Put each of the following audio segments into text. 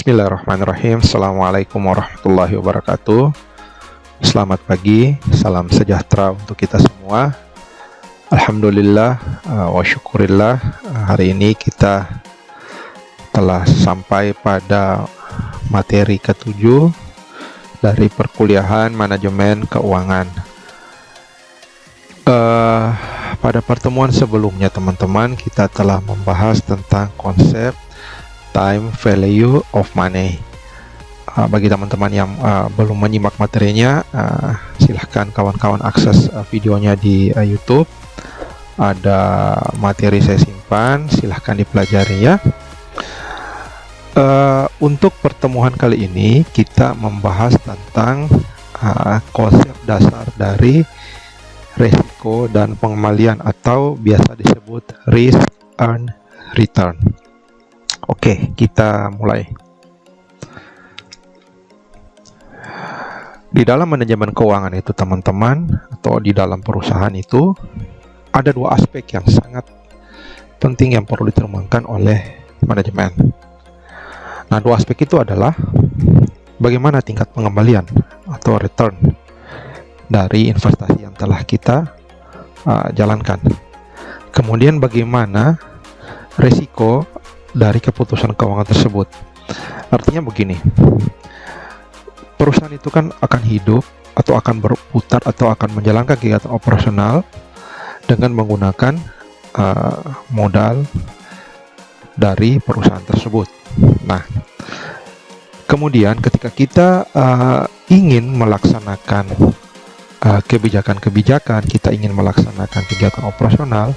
Bismillahirrahmanirrahim. Assalamualaikum warahmatullahi wabarakatuh. Selamat pagi, salam sejahtera untuk kita semua. Alhamdulillah wa syukurillah, hari ini kita telah sampai pada materi ke-7 dari perkuliahan manajemen keuangan. Pada pertemuan sebelumnya teman-teman, kita telah membahas tentang konsep time value of money. Bagi teman-teman yang belum menyimak materinya, silahkan kawan-kawan akses videonya di YouTube. Ada materi saya simpan, silahkan dipelajari ya. Untuk pertemuan kali ini kita membahas tentang konsep dasar dari resiko dan pengembalian atau biasa disebut risk and return. Oke, kita mulai. Di dalam manajemen keuangan itu teman-teman, atau di dalam perusahaan itu, ada dua aspek yang sangat penting yang perlu ditemukan oleh manajemen. Nah, dua aspek itu adalah bagaimana tingkat pengembalian atau return dari investasi yang telah kita jalankan. Kemudian bagaimana risiko dari keputusan keuangan tersebut. Artinya begini, perusahaan itu kan akan hidup atau akan berputar atau akan menjalankan kegiatan operasional dengan menggunakan modal dari perusahaan tersebut. Nah, kemudian ketika kita ingin melaksanakan kebijakan-kebijakan, kita ingin melaksanakan kegiatan operasional,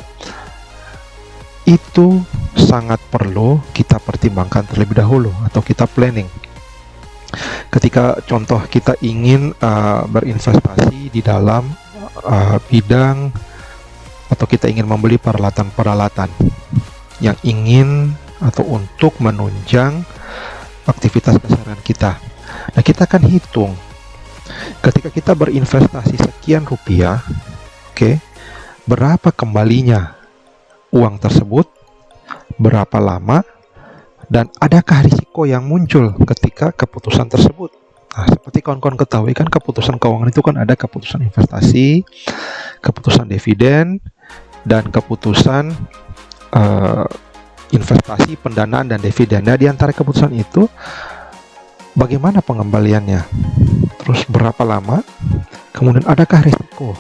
itu sangat perlu kita pertimbangkan terlebih dahulu atau kita planning. Ketika contoh kita ingin berinvestasi di dalam bidang atau kita ingin membeli peralatan-peralatan yang ingin atau untuk menunjang aktivitas keseharian kita. Nah, kita akan hitung ketika kita berinvestasi sekian rupiah, berapa kembalinya uang tersebut, berapa lama, dan adakah risiko yang muncul ketika keputusan tersebut. Nah, seperti kawan-kawan ketahui kan, keputusan keuangan itu kan ada keputusan investasi, keputusan dividen, dan keputusan investasi, pendanaan, dan dividen. Nah, di antara keputusan itu, bagaimana pengembaliannya, terus berapa lama, kemudian adakah risiko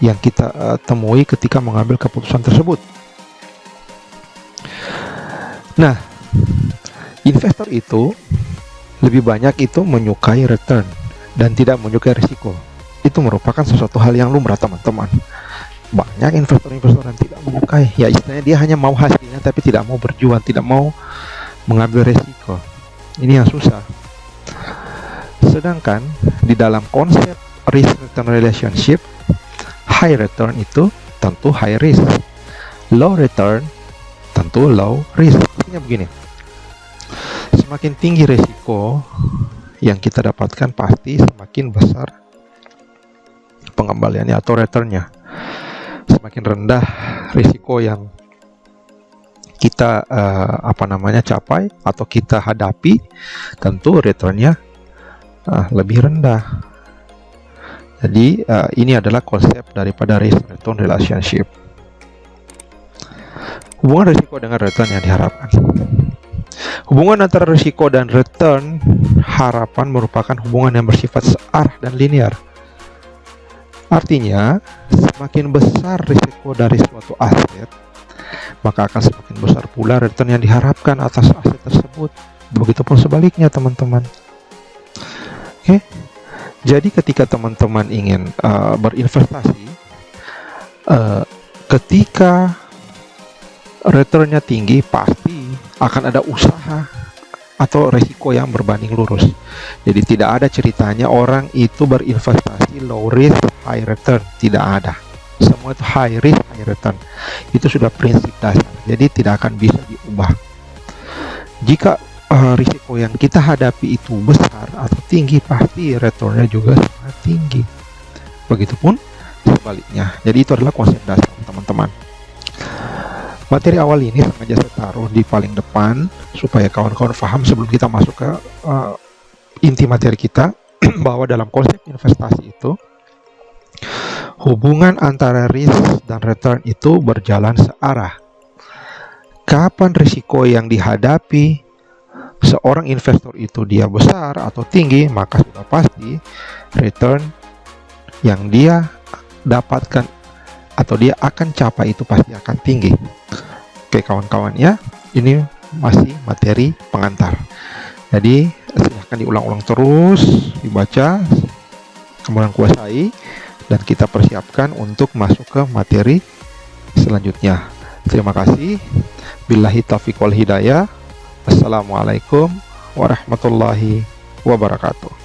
yang kita temui ketika mengambil keputusan tersebut. Nah, investor itu lebih banyak itu menyukai return dan tidak menyukai risiko. Itu merupakan sesuatu hal yang lumrah teman-teman. Banyak investor-investor yang tidak menyukai, ya istilahnya dia hanya mau hasilnya tapi tidak mau berjuang, tidak mau mengambil risiko. Ini yang susah. Sedangkan di dalam konsep risk return relationship, high return itu tentu high risk, low return tentu low risk. Artinya begini, semakin tinggi risiko yang kita dapatkan, pasti semakin besar pengembaliannya atau returnnya. Semakin rendah risiko yang kita capai atau kita hadapi, tentu returnnya lebih rendah. Jadi ini adalah konsep daripada risk return relationship. Hubungan risiko dengan return yang diharapkan. Hubungan antara risiko dan return harapan merupakan hubungan yang bersifat searah dan linear. Artinya, semakin besar risiko dari suatu aset, maka akan semakin besar pula return yang diharapkan atas aset tersebut. Begitupun sebaliknya teman-teman. Jadi ketika teman-teman ingin berinvestasi, ketika returnnya tinggi, pasti akan ada usaha atau risiko yang berbanding lurus. Jadi tidak ada ceritanya orang itu berinvestasi low risk high return, tidak ada. Semua itu high risk high return. Itu sudah prinsip dasar. Jadi tidak akan bisa diubah. Jika risiko yang kita hadapi itu besar atau tinggi, pasti returnnya juga sangat tinggi. Begitupun sebaliknya. Jadi itu adalah konsep dasar teman-teman. Materi awal ini sengaja saya taruh di paling depan supaya kawan-kawan paham sebelum kita masuk ke inti materi kita, bahwa dalam konsep investasi itu hubungan antara risk dan return itu berjalan searah. Kapan risiko yang dihadapi seorang investor itu dia besar atau tinggi, maka sudah pasti return yang dia dapatkan atau dia akan capai itu pasti akan tinggi. Oke kawan-kawan ya, ini masih materi pengantar. Jadi silahkan diulang-ulang terus, dibaca, kemudian kuasai, dan kita persiapkan untuk masuk ke materi selanjutnya. Terima kasih. Billahi taufiq wal hidayah. Assalamualaikum warahmatullahi wabarakatuh.